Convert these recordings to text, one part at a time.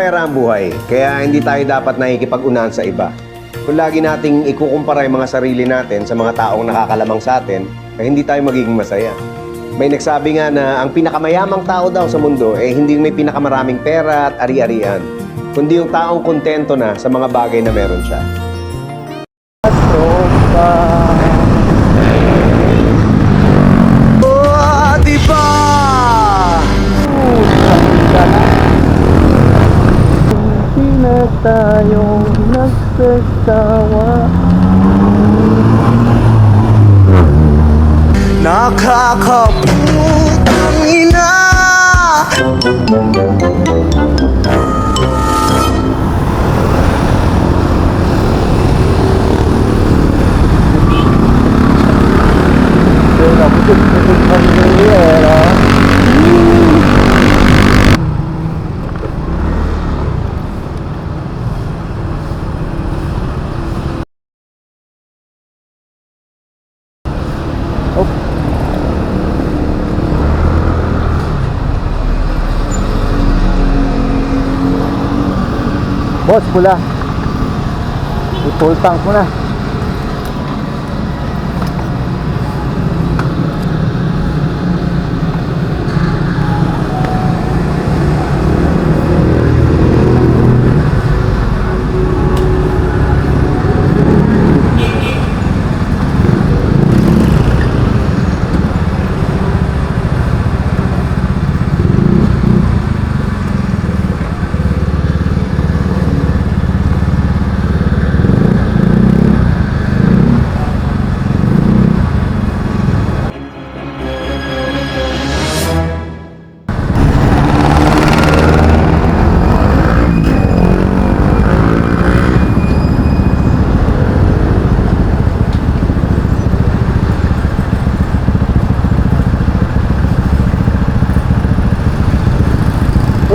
pera ang buhay, kaya hindi tayo dapat nakikipag-unahan sa iba. Kung lagi nating ikukumpara yung mga sarili natin sa mga taong nakakalamang sa atin, ay hindi tayo magiging masaya. May nagsabi nga na ang pinakamayamang tao daw sa mundo ay hindi may pinakamaraming pera at ari-arian, kundi yung taong kontento na sa mga bagay na meron siya. Oh, diba? Hindi na tayong nagsasawa. Nakakaputang ina. Boss, pula. I-full tank mo na.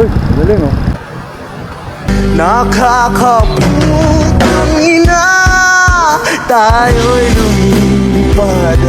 Uy, galing oh. Nakakaputang ina. Tayo'y lumilipad.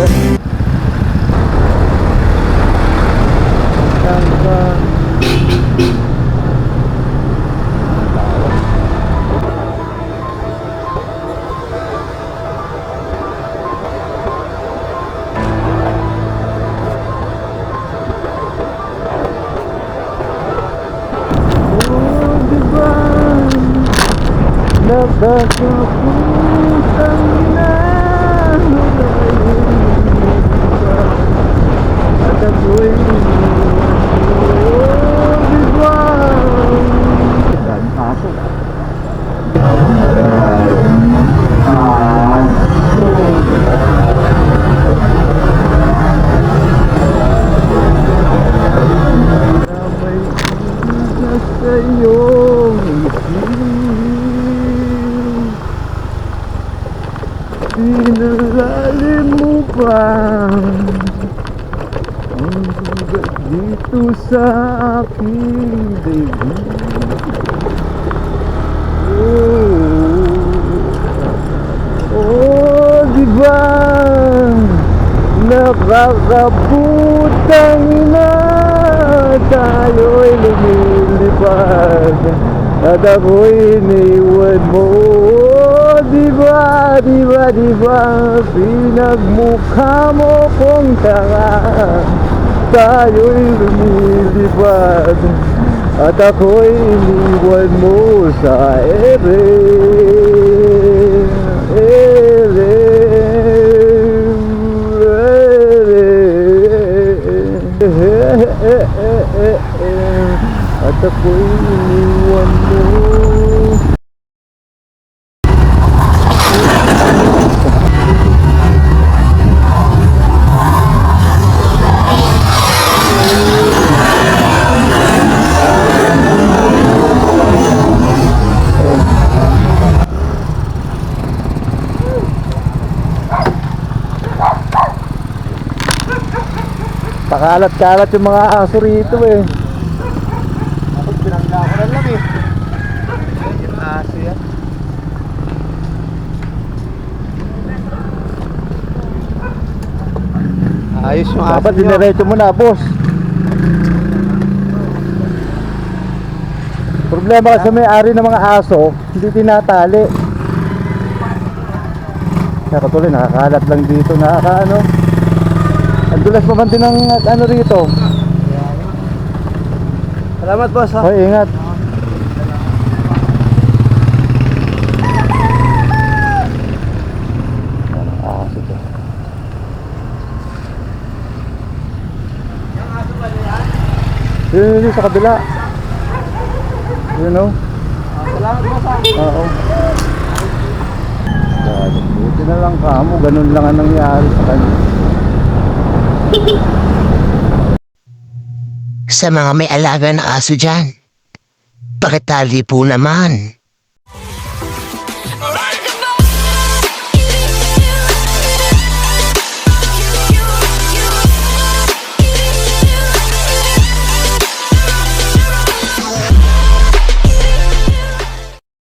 Nakakaputang ina. At ako'y diba? Saan aso? May inas sa iyong sinalalim mo pa ang sugat dito sa aking daigdig. Oh, diba? Nakakaputang ina. Tayo'y lumilipad at ako'y iniwan mo. Diba, diba, diba? Pinagmukha mo kong tanga. Tayo'y lumilipad at ako'y iniwan mo sa ere. At ako'y iniwan mo. Pakalat-kalat yung mga aso rito eh. Ako pinagkakalan lang eh. Yung aso yan. Ayos yung aso. Dapat diniretso mo na, boss. Problema problema kasi may-ari ng mga aso, hindi tinatali. Kaya katuloy, nakakalat lang dito, nakakaano. Ang dulas pa man din ng ano rito. Salamat boss ha. Hoy, ingat. Aso to. Yun, sa kabila. You know? Salamat boss ha. Oo. Buti na lang kamo, ganun lang ang nangyari sa kanya. Sa mga may alaga na aso dyan, pakitali po naman.